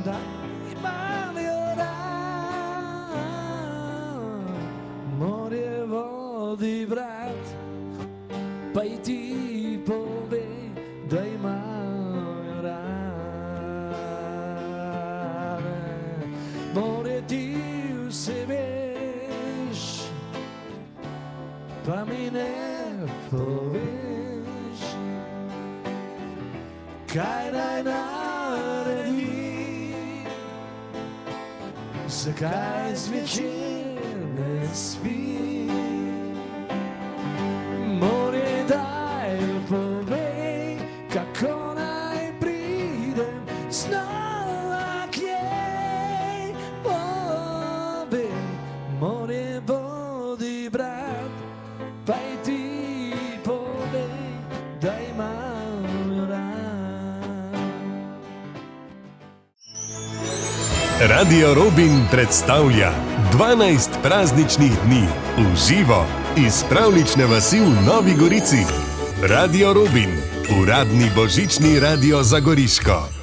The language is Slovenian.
da imam jo rad. Morje vodi brat, pa i ti povej, da imam jo rad. Morje ti vse veš, pa mi ne poveš, kaj naj naredim, zakaj zvečer ne spim. Morje, daj povej, kako naj pridem znova k njej. Povej, morje, bodi brat, pa i ti povej, da imam jo rad. Radio Robin predstavlja 12 prazničnih dni v živo iz pravlične vasi v Novi Gorici. Radio Robin, uradni božični radio za Goriško.